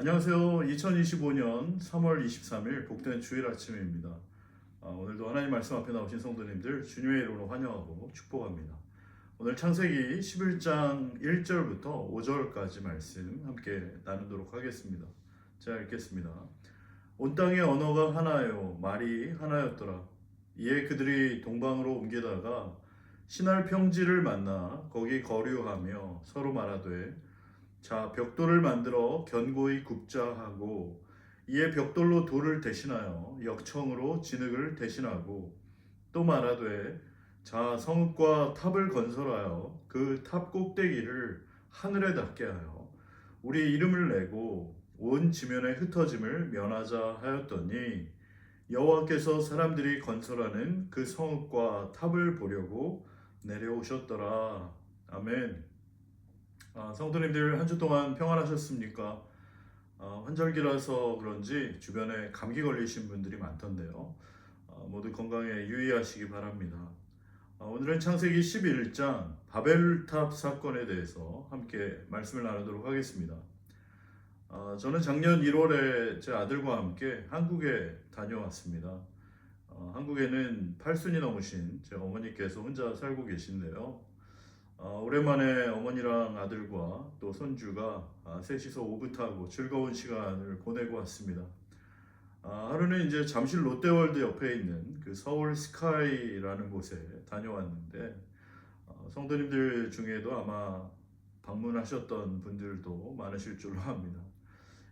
안녕하세요. 2025년 3월 23일 복된 주일 아침입니다. 오늘도 하나님 말씀 앞에 나오신 성도님들 주님의 이름으로 환영하고 축복합니다. 오늘 창세기 11장 1절부터 5절까지 말씀 함께 나누도록 하겠습니다. 제가 읽겠습니다. 온 땅의 언어가 하나요, 말이 하나였더라. 이에 그들이 동방으로 옮기다가 시날 평지를 만나 거기 거류하며 서로 말하되 자, 벽돌을 만들어 견고히 굽자 하고 이에 벽돌로 돌을 대신하여 역청으로 진흙을 대신하고 또 말하되 자, 성읍과 탑을 건설하여 그 탑 꼭대기를 하늘에 닿게 하여 우리 이름을 내고 온 지면에 흩어짐을 면하자 하였더니 여호와께서 사람들이 건설하는 그 성읍과 탑을 보려고 내려오셨더라. 아멘. 성도님들 한 주 동안 평안하셨습니까? 환절기라서 그런지 주변에 감기 걸리신 분들이 많던데요. 모두 건강에 유의하시기 바랍니다. 오늘은 창세기 11장 바벨탑 사건에 대해서 함께 말씀을 나누도록 하겠습니다. 저는 작년 1월에 제 아들과 함께 한국에 다녀왔습니다. 한국에는 8순이 넘으신 제 어머니께서 혼자 살고 계신데요. 오랜만에 어머니랑 아들과 또 손주가 셋이서 오붓하고 즐거운 시간을 보내고 왔습니다. 하루는 이제 잠실 롯데월드 옆에 있는 그 서울 스카이라는 곳에 다녀왔는데 성도님들 중에도 아마 방문하셨던 분들도 많으실 줄로 압니다.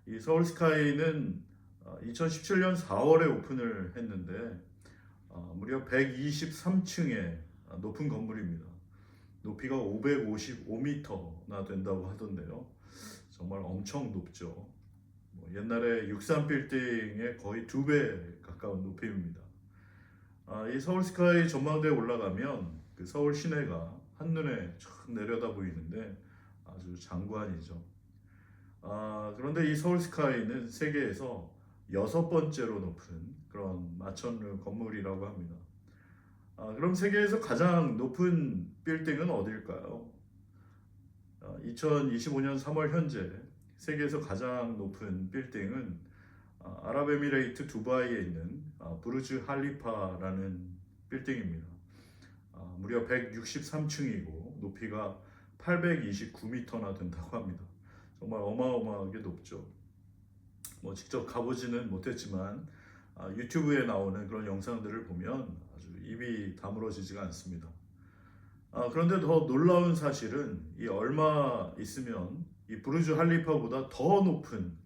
이 서울 스카이는 2017년 4월에 오픈을 했는데 무려 123층의 높은 건물입니다. 높이가 555m나 된다고 하던데요. 정말 엄청 높죠. 옛날에 63빌딩의 거의 2배 가까운 높이입니다. 이 서울 스카이 전망대에 올라가면 그 서울 시내가 한눈에 쫙 내려다 보이는데 아주 장관이죠. 그런데 이 서울 스카이는 세계에서 6번째로 높은 그런 마천루 건물이라고 합니다. 그럼 세계에서 가장 높은 빌딩은 어디일까요? 2025년 3월 현재 세계에서 가장 높은 빌딩은 아랍에미레이트 두바이에 있는 부르즈 할리파라는 빌딩입니다. 무려 163층이고 높이가 829m나 된다고 합니다. 정말 어마어마하게 높죠. 직접 가보지는 못했지만 유튜브에 나오는 그런 영상들을 보면 아주 입이 다물어지지가 않습니다. 그런데 더 놀라운 사실은 이 얼마 있으면 이 부르즈 할리파보다 더 높은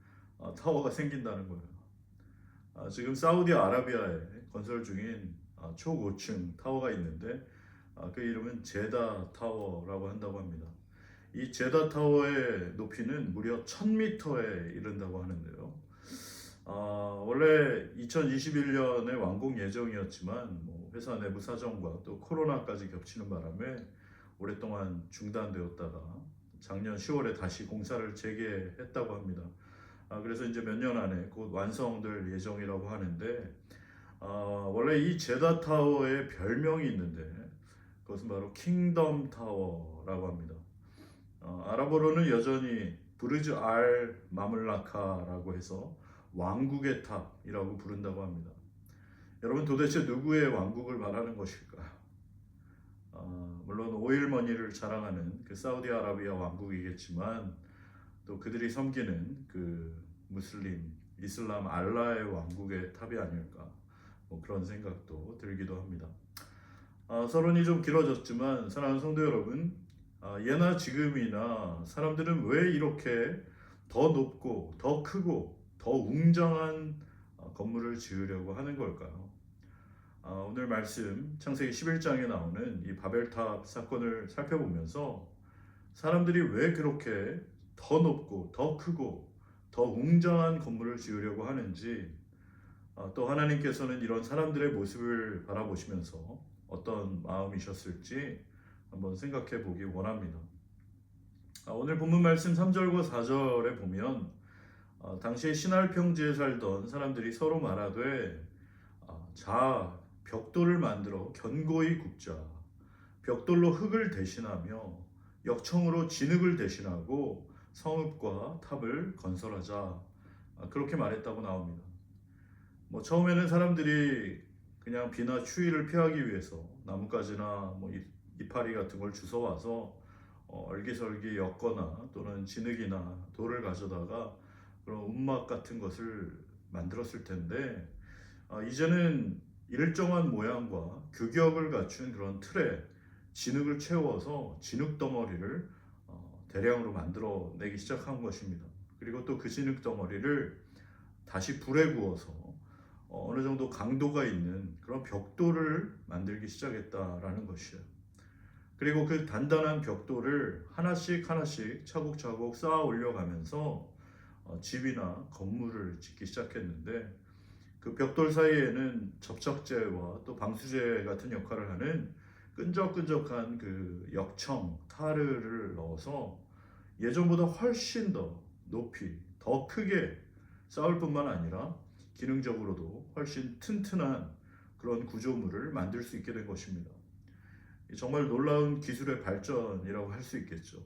타워가 생긴다는 거예요. 지금 사우디아라비아에 건설 중인 초고층 타워가 있는데 그 이름은 제다 타워라고 한다고 합니다. 이 제다 타워의 높이는 무려 1000m에 이른다고 하는데요. 원래 2021년에 완공 예정이었지만 회사 내부 사정과 또 코로나까지 겹치는 바람에 오랫동안 중단되었다가 작년 10월에 다시 공사를 재개했다고 합니다. 그래서 이제 몇 년 안에 곧 완성될 예정이라고 하는데 원래 이 제다 타워의 별명이 있는데 그것은 바로 킹덤 타워라고 합니다. 아랍어로는 여전히 부르즈 알 마물라카라고 해서 왕국의 탑이라고 부른다고 합니다. 여러분 도대체 누구의 왕국을 말하는 것일까요? 물론 오일머니를 자랑하는 그 사우디아라비아 왕국이겠지만 또 그들이 섬기는 그 무슬림, 이슬람 알라의 왕국의 탑이 아닐까 그런 생각도 들기도 합니다. 서론이 좀 길어졌지만 사랑하는 성도 여러분, 예나 지금이나 사람들은 왜 이렇게 더 높고 더 크고 더 웅장한 건물을 지으려고 하는 걸까요? 오늘 말씀 창세기 11장에 나오는 이 바벨탑 사건을 살펴보면서 사람들이 왜 그렇게 더 높고 더 크고 더 웅장한 건물을 지으려고 하는지 또 하나님께서는 이런 사람들의 모습을 바라보시면서 어떤 마음이셨을지 한번 생각해 보기 원합니다. 오늘 본문 말씀 3절과 4절에 보면 당시에 시날 평지에 살던 사람들이 서로 말하되 자, 벽돌을 만들어 견고히 굽자. 벽돌로 흙을 대신하며 역청으로 진흙을 대신하고 성읍과 탑을 건설하자. 그렇게 말했다고 나옵니다. 뭐 처음에는 사람들이 그냥 비나 추위를 피하기 위해서 나뭇가지나 뭐 이파리 같은 걸 주워와서 얼기설기 엮거나 또는 진흙이나 돌을 가져다가 그런 움막 같은 것을 만들었을 텐데, 이제는 일정한 모양과 규격을 갖춘 그런 틀에 진흙을 채워서 진흙 덩어리를 대량으로 만들어내기 시작한 것입니다. 그리고 또 그 진흙 덩어리를 다시 불에 구워서 어느 정도 강도가 있는 그런 벽돌을 만들기 시작했다라는 것이에요. 그리고 그 단단한 벽돌을 하나씩 하나씩 차곡차곡 쌓아 올려가면서 집이나 건물을 짓기 시작했는데, 그 벽돌 사이에는 접착제와 또 방수제 같은 역할을 하는 끈적끈적한 그 역청, 타르를 넣어서 예전보다 훨씬 더 높이, 더 크게 쌓을 뿐만 아니라 기능적으로도 훨씬 튼튼한 그런 구조물을 만들 수 있게 된 것입니다. 정말 놀라운 기술의 발전이라고 할 수 있겠죠.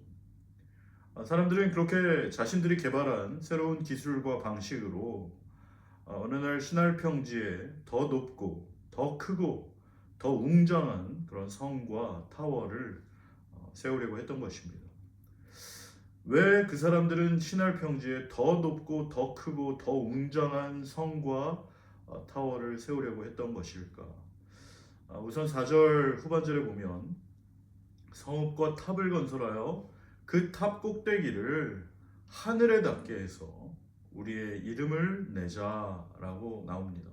사람들은 그렇게 자신들이 개발한 새로운 기술과 방식으로 어느 날 신할 평지에 더 높고 더 크고 더 웅장한 그런 성과 타워를 세우려고 했던 것입니다. 왜 그 사람들은 신할 평지에 더 높고 더 크고 더 웅장한 성과 타워를 세우려고 했던 것일까? 우선 4절 후반절에 보면 성읍과 탑을 건설하여 그 탑 꼭대기를 하늘에 닿게 해서 우리의 이름을 내자라고 나옵니다.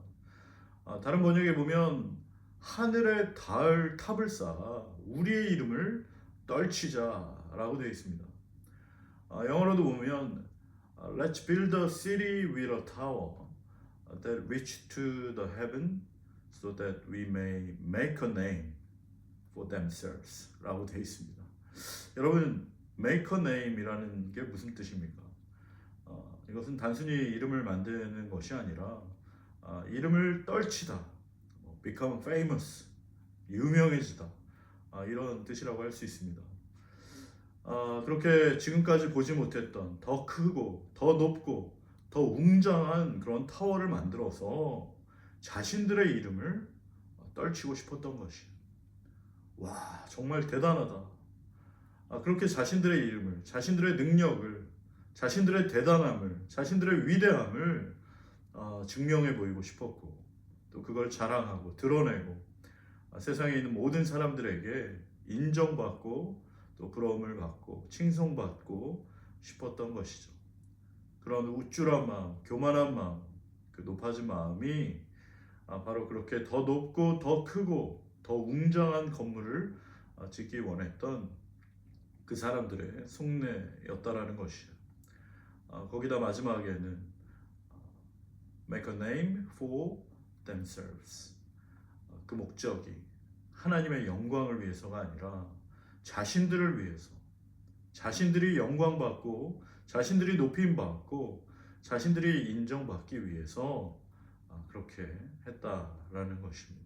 다른 번역에 보면 하늘에 닿을 탑을 쌓아 우리의 이름을 떨치자라고 되어 있습니다. 영어로도 보면 Let's build a city with a tower that reach to the heaven so that we may make a name for themselves 라고 되어 있습니다. 여러분, make a name이라는 게 무슨 뜻입니까? 이것은 단순히 이름을 만드는 것이 아니라 이름을 떨치다, become famous, 유명해지다, 이런 뜻이라고 할 수 있습니다. 그렇게 지금까지 보지 못했던 더 크고 더 높고 더 웅장한 그런 타워를 만들어서 자신들의 이름을 떨치고 싶었던 것이, 와, 정말 대단하다. 그렇게 자신들의 이름을, 자신들의 능력을, 자신들의 대단함을, 자신들의 위대함을 증명해 보이고 싶었고, 또 그걸 자랑하고 드러내고 세상에 있는 모든 사람들에게 인정받고 또 부러움을 받고 칭송받고 싶었던 것이죠. 그런 우쭐한 마음, 교만한 마음, 그 높아진 마음이 바로 그렇게 더 높고 더 크고 더 웅장한 건물을 짓기 원했던 그 사람들의 속내였다라는 것이죠. 거기다 마지막에는 make a name for themselves. 그 목적이 하나님의 영광을 위해서가 아니라 자신들을 위해서, 자신들이 영광받고 자신들이 높임받고 자신들이 인정받기 위해서 그렇게 했다라는 것입니다.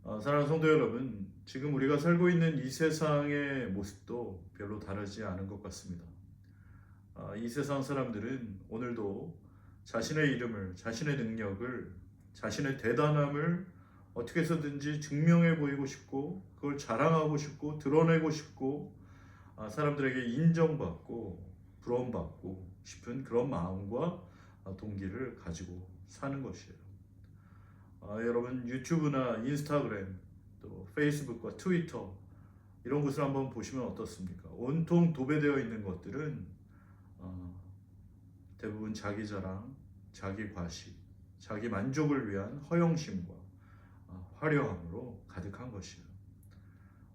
사랑하는 성도 여러분, 지금 우리가 살고 있는 이 세상의 모습도 별로 다르지 않은 것 같습니다. 이 세상 사람들은 오늘도 자신의 이름을, 자신의 능력을, 자신의 대단함을 어떻게 해서든지 증명해 보이고 싶고 그걸 자랑하고 싶고 드러내고 싶고 사람들에게 인정받고 부러움받고 싶은 그런 마음과 동기를 가지고 사는 것이에요. 여러분, 유튜브나 인스타그램 또 페이스북과 트위터 이런 것을 한번 보시면 어떻습니까? 온통 도배되어 있는 것들은 대부분 자기 자랑, 자기 과시, 자기 만족을 위한 허영심과 화려함으로 가득한 것이에요.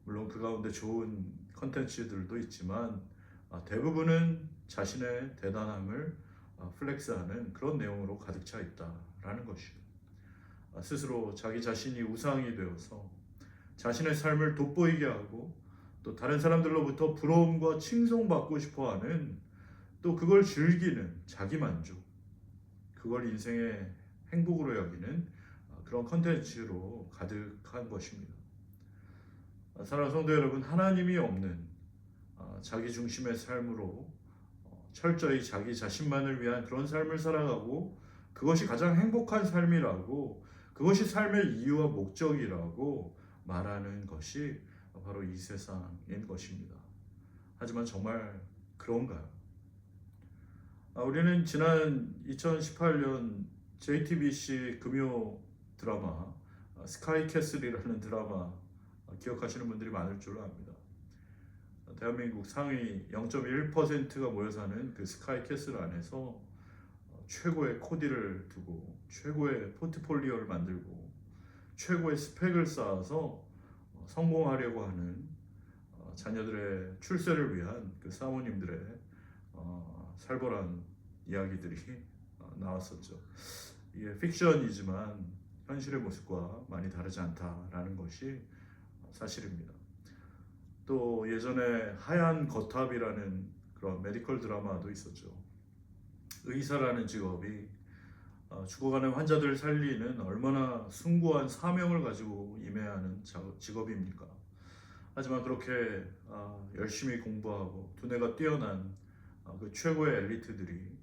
물론 그 가운데 좋은 컨텐츠들도 있지만 대부분은 자신의 대단함을 플렉스하는 그런 내용으로 가득 차 있다라는 것이에요. 스스로 자기 자신이 우상이 되어서 자신의 삶을 돋보이게 하고 또 다른 사람들로부터 부러움과 칭송받고 싶어하는, 또 그걸 즐기는 자기 만족, 그걸 인생의 행복으로 여기는 그런 컨텐츠로 가득한 것입니다. 사랑하는 성도 여러분, 하나님이 없는 자기 중심의 삶으로 철저히 자기 자신만을 위한 그런 삶을 살아가고 그것이 가장 행복한 삶이라고 그것이 삶의 이유와 목적이라고 말하는 것이 바로 이 세상인 것입니다. 하지만 정말 그런가요? 우리는 지난 2018년 JTBC 금요 드라마 스카이캐슬이라는 드라마 기억하시는 분들이 많을 줄로 압니다. 대한민국 상위 0.1%가 모여 사는 그 스카이캐슬 안에서 최고의 코디를 두고 최고의 포트폴리오를 만들고 최고의 스펙을 쌓아서 성공하려고 하는 자녀들의 출세를 위한 그 사모님들의 살벌한 이야기들이 나왔었죠. 이게 픽션이지만 현실의 모습과 많이 다르지 않다라는 것이 사실입니다. 또 예전에 하얀 거탑이라는 그런 메디컬 드라마도 있었죠. 의사라는 직업이 죽어가는 환자들을 살리는 얼마나 숭고한 사명을 가지고 임해야 하는 직업입니까? 하지만 그렇게 열심히 공부하고 두뇌가 뛰어난 그 최고의 엘리트들이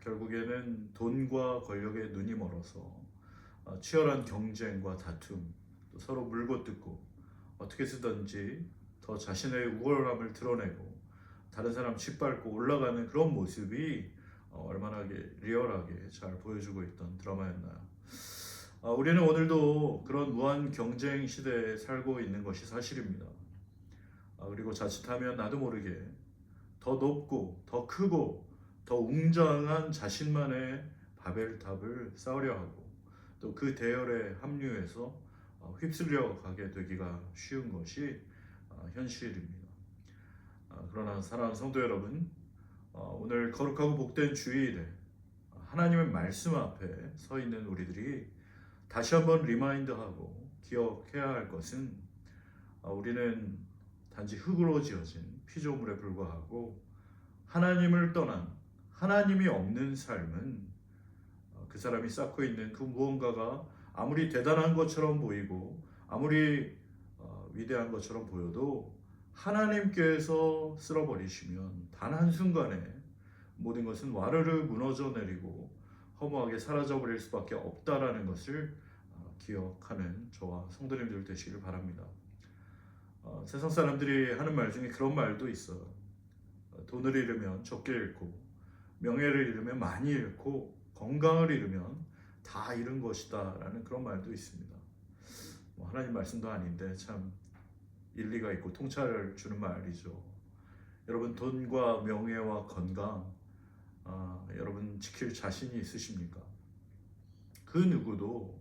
결국에는 돈과 권력에 눈이 멀어서 치열한 경쟁과 다툼, 또 서로 물고 뜯고 어떻게 쓰든지 더 자신의 우월함을 드러내고 다른 사람 짓밟고 올라가는 그런 모습이 얼마나 리얼하게 잘 보여주고 있던 드라마였나요? 우리는 오늘도 그런 무한 경쟁 시대에 살고 있는 것이 사실입니다. 그리고 자칫하면 나도 모르게 더 높고 더 크고 더 웅장한 자신만의 바벨탑을 쌓으려 하고 또 그 대열에 합류해서 휩쓸려 가게 되기가 쉬운 것이 현실입니다. 그러나 사랑하는 성도 여러분, 오늘 거룩하고 복된 주일에 하나님의 말씀 앞에 서 있는 우리들이 다시 한번 리마인드하고 기억해야 할 것은 우리는 단지 흙으로 지어진 피조물에 불과하고 하나님을 떠난 하나님이 없는 삶은 그 사람이 쌓고 있는 그 무언가가 아무리 대단한 것처럼 보이고 아무리 위대한 것처럼 보여도 하나님께서 쓸어버리시면 단 한순간에 모든 것은 와르르 무너져 내리고 허무하게 사라져버릴 수밖에 없다라는 것을 기억하는 저와 성도님들 되시길 바랍니다. 세상 사람들이 하는 말 중에 그런 말도 있어요. 돈을 잃으면 적게 잃고 명예를 잃으면 많이 잃고 건강을 잃으면 다 잃은 것이다 라는 그런 말도 있습니다. 하나님 말씀도 아닌데 참 일리가 있고 통찰을 주는 말이죠. 여러분, 돈과 명예와 건강 여러분 지킬 자신이 있으십니까? 그 누구도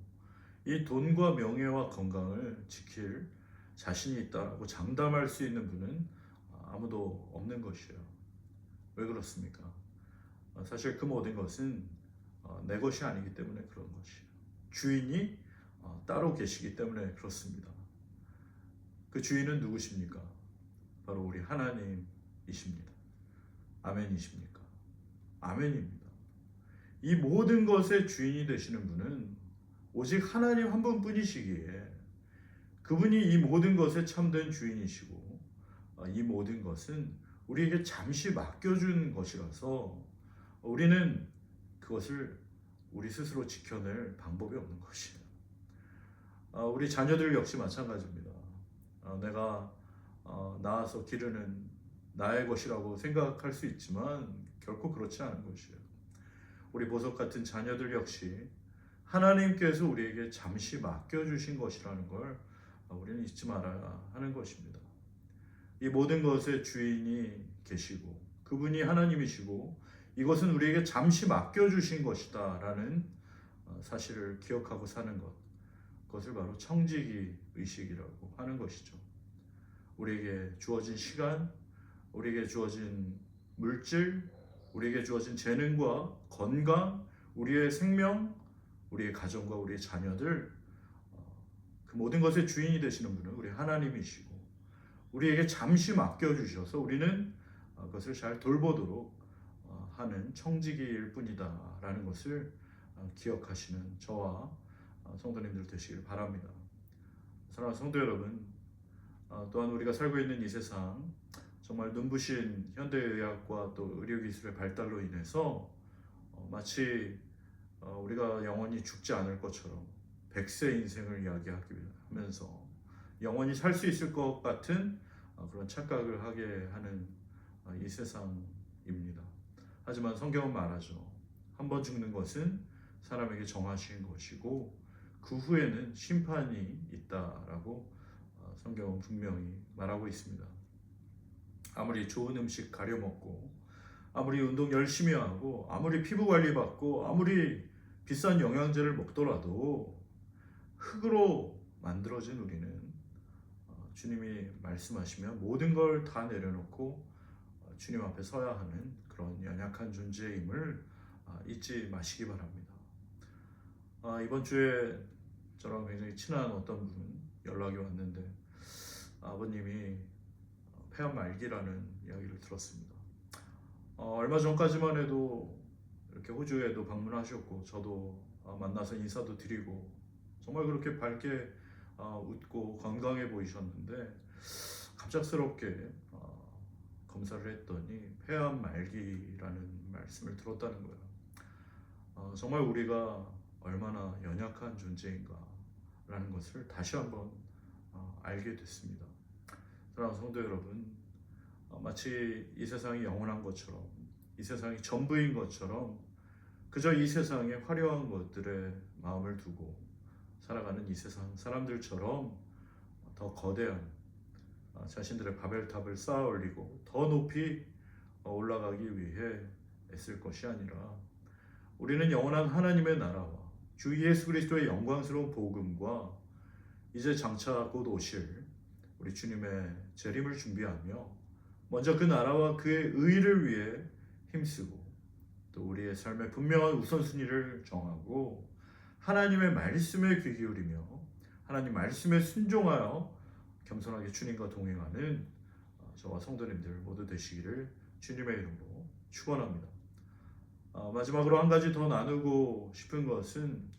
이 돈과 명예와 건강을 지킬 자신이 있다고 장담할 수 있는 분은 아무도 없는 것이에요. 왜 그렇습니까? 사실 그 모든 것은 내 것이 아니기 때문에 그런 것이에요. 주인이 따로 계시기 때문에 그렇습니다. 그 주인은 누구십니까? 바로 우리 하나님이십니다. 아멘이십니까? 아멘입니다. 이 모든 것의 주인이 되시는 분은 오직 하나님 한 분뿐이시기에 그분이 이 모든 것의 참된 주인이시고 이 모든 것은 우리에게 잠시 맡겨준 것이라서 우리는 그것을 우리 스스로 지켜낼 방법이 없는 것이에요. 우리 자녀들 역시 마찬가지입니다. 내가 낳아서 기르는 나의 것이라고 생각할 수 있지만 결코 그렇지 않은 것이에요. 우리 보석 같은 자녀들 역시 하나님께서 우리에게 잠시 맡겨주신 것이라는 걸 우리는 잊지 말아야 하는 것입니다. 이 모든 것의 주인이 계시고 그분이 하나님이시고 이것은 우리에게 잠시 맡겨주신 것이다 라는 사실을 기억하고 사는 것, 그것을 바로 청지기 의식이라고 하는 것이죠. 우리에게 주어진 시간, 우리에게 주어진 물질, 우리에게 주어진 재능과 건강, 우리의 생명, 우리의 가정과 우리의 자녀들, 그 모든 것의 주인이 되시는 분은 우리 하나님이시고 우리에게 잠시 맡겨주셔서 우리는 그것을 잘 돌보도록 하는 청지기일 뿐이다 라는 것을 기억하시는 저와 성도님들 되시길 바랍니다. 사랑하는 성도 여러분, 또한 우리가 살고 있는 이 세상 정말 눈부신 현대의학과 또 의료기술의 발달로 인해서 마치 우리가 영원히 죽지 않을 것처럼 100세 인생을 이야기하면서 영원히 살 수 있을 것 같은 그런 착각을 하게 하는 이 세상입니다. 하지만 성경은 말하죠. 한 번 죽는 것은 사람에게 정하신 것이고 그 후에는 심판이 있다라고 성경은 분명히 말하고 있습니다. 아무리 좋은 음식 가려 먹고 아무리 운동 열심히 하고 아무리 피부 관리 받고 아무리 비싼 영양제를 먹더라도 흙으로 만들어진 우리는 주님이 말씀하시면 모든 걸 다 내려놓고 주님 앞에 서야 하는 그런 연약한 존재임을 잊지 마시기 바랍니다. 이번 주에 저랑 굉장히 친한 어떤 분 연락이 왔는데 아버님이 폐암 말기라는 이야기를 들었습니다. 얼마 전까지만 해도 이렇게 호주에도 방문하셨고 저도 만나서 인사도 드리고 정말 그렇게 밝게 웃고 건강해 보이셨는데 갑작스럽게 검사를 했더니 폐암 말기라는 말씀을 들었다는 거예요. 정말 우리가 얼마나 연약한 존재인가라는 것을 다시 한번 알게 됐습니다. 사랑하는 성도 여러분, 마치 이 세상이 영원한 것처럼 이 세상이 전부인 것처럼 그저 이 세상의 화려한 것들에 마음을 두고 살아가는 이 세상 사람들처럼 더 거대한 자신들의 바벨탑을 쌓아 올리고 더 높이 올라가기 위해 애쓸 것이 아니라 우리는 영원한 하나님의 나라와 주 예수 그리스도의 영광스러운 복음과 이제 장차 곧 오실 우리 주님의 재림을 준비하며 먼저 그 나라와 그의 의를 위해 힘쓰고 또 우리의 삶의 분명한 우선순위를 정하고 하나님의 말씀에 귀 기울이며 하나님 말씀에 순종하여 겸손하게 주님과 동행하는 저와 성도님들 모두 되시기를 주님의 이름으로 축원합니다. 마지막으로 한 가지 더 나누고 싶은 것은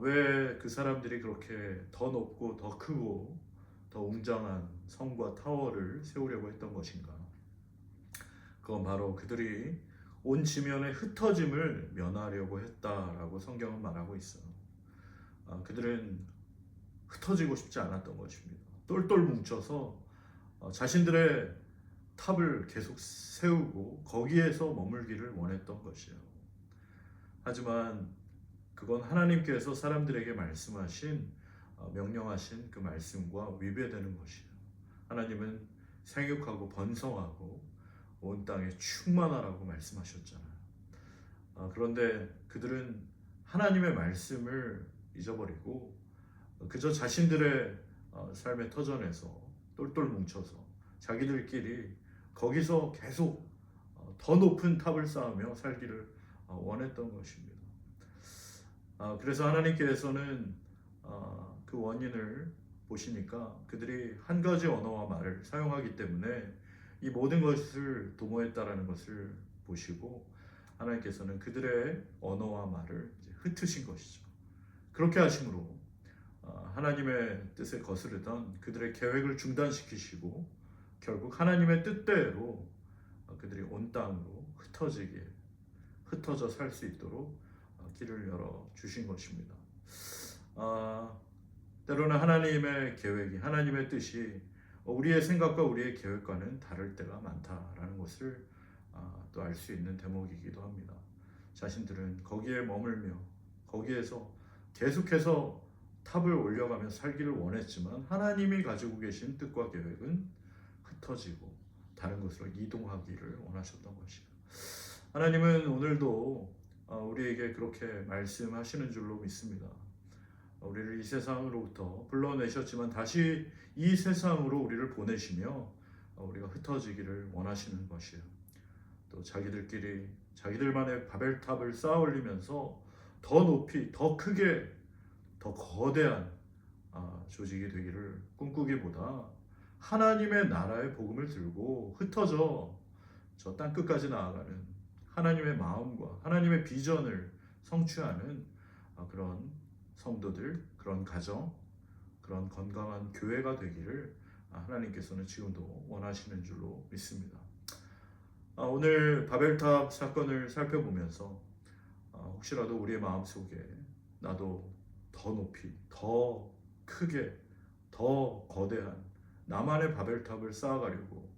왜 그 사람들이 그렇게 더 높고 더 크고 더 웅장한 성과 타워를 세우려고 했던 것인가? 그건 바로 그들이 온 지면의 흩어짐을 면하려고 했다라고 성경은 말하고 있어요. 그들은 흩어지고 싶지 않았던 것입니다. 똘똘 뭉쳐서 자신들의 탑을 계속 세우고 거기에서 머물기를 원했던 것이에요. 하지만 그건 하나님께서 사람들에게 말씀하신 명령하신 그 말씀과 위배되는 것이에요. 하나님은 생육하고 번성하고 온 땅에 충만하라고 말씀하셨잖아요. 그런데 그들은 하나님의 말씀을 잊어버리고 그저 자신들의 삶의 터전에서 똘똘 뭉쳐서 자기들끼리 거기서 계속 더 높은 탑을 쌓으며 살기를 원했던 것입니다. 그래서 하나님께서는 그 원인을 보시니까 그들이 한 가지 언어와 말을 사용하기 때문에 이 모든 것을 도모했다라는 것을 보시고 하나님께서는 그들의 언어와 말을 흩으신 것이죠. 그렇게 하심으로 하나님의 뜻에 거스르던 그들의 계획을 중단시키시고 결국 하나님의 뜻대로 그들이 온 땅으로 흩어져 살 수 있도록 길을 열어 주신 것입니다. 때로는 하나님의 계획이 하나님의 뜻이 우리의 생각과 우리의 계획과는 다를 때가 많다라는 것을 또 알 수 있는 대목이기도 합니다. 자신들은 거기에 머물며 거기에서 계속해서 탑을 올려가며 살기를 원했지만 하나님이 가지고 계신 뜻과 계획은 흩어지고 다른 곳으로 이동하기를 원하셨던 것이에요. 하나님은 오늘도 우리에게 그렇게 말씀하시는 줄로 믿습니다. 우리를 이 세상으로부터 불러내셨지만 다시 이 세상으로 우리를 보내시며 우리가 흩어지기를 원하시는 것이에요. 또 자기들끼리 자기들만의 바벨탑을 쌓아 올리면서 더 높이, 더 크게, 더 거대한 조직이 되기를 꿈꾸기보다 하나님의 나라의 복음을 들고 흩어져 저 땅끝까지 나아가는 하나님의 마음과 하나님의 비전을 성취하는 그런 성도들, 그런 가정, 그런 건강한 교회가 되기를 하나님께서는 지금도 원하시는 줄로 믿습니다. 오늘 바벨탑 사건을 살펴보면서 혹시라도 우리의 마음속에 나도 더 높이, 더 크게, 더 거대한 나만의 바벨탑을 쌓아가려고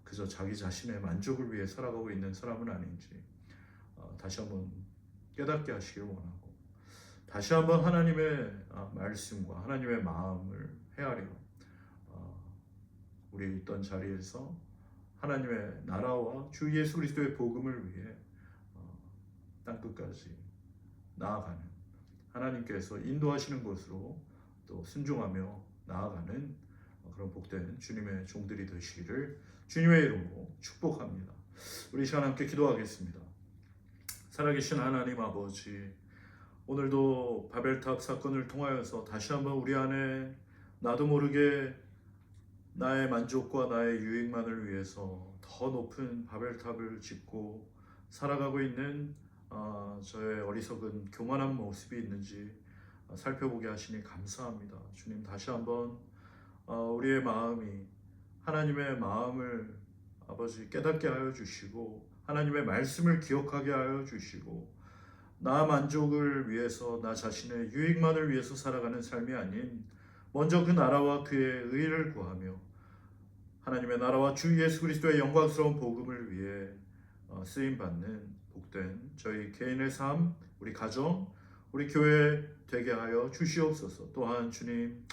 그저 자기 자신의 만족을 위해 살아가고 있는 사람은 아닌지 다시 한번 깨닫게 하시기를 원하고, 다시 한번 하나님의 말씀과 하나님의 마음을 헤아려 우리 있던 자리에서 하나님의 나라와 주 예수 그리스도의 복음을 위해 땅끝까지 나아가는, 하나님께서 인도하시는 곳으로 또 순종하며 나아가는 그런 복된 주님의 종들이 되시기를 주님의 이름으로 축복합니다. 우리 이 시간 함께 기도하겠습니다. 살아계신 하나님 아버지, 오늘도 바벨탑 사건을 통하여서 다시 한번 우리 안에 나도 모르게 나의 만족과 나의 유익만을 위해서 더 높은 바벨탑을 짓고 살아가고 있는 저의 어리석은 교만한 모습이 있는지 살펴보게 하시니 감사합니다. 주님, 다시 한번 우리의 마음이 하나님의 마음을 아버지 깨닫게 하여 주시고, 하나님의 말씀을 기억하게 하여 주시고, 나 만족을 위해서, 나 자신의 유익만을 위해서 살아가는 삶이 아닌 먼저 그 나라와 그의 의를 구하며 하나님의 나라와 주 예수 그리스도의 영광스러운 복음을 위해 쓰임받는 복된 저희 개인의 삶, 우리 가정, 우리 교회 되게 하여 주시옵소서. 또한 주님,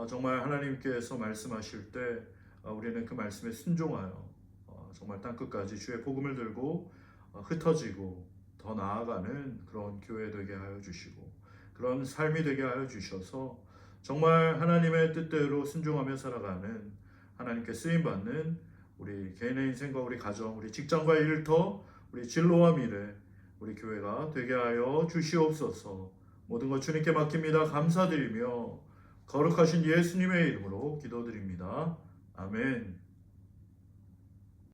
정말 하나님께서 말씀하실 때 우리는 그 말씀에 순종하여 정말 땅끝까지 주의 복음을 들고 흩어지고 더 나아가는 그런 교회 되게 하여 주시고, 그런 삶이 되게 하여 주셔서 정말 하나님의 뜻대로 순종하며 살아가는, 하나님께 쓰임받는 우리 개인의 인생과 우리 가정, 우리 직장과 일터, 우리 진로와 미래, 우리 교회가 되게 하여 주시옵소서. 모든 것 주님께 맡깁니다. 감사드리며 거룩하신 예수님의 이름으로 기도드립니다. 아멘.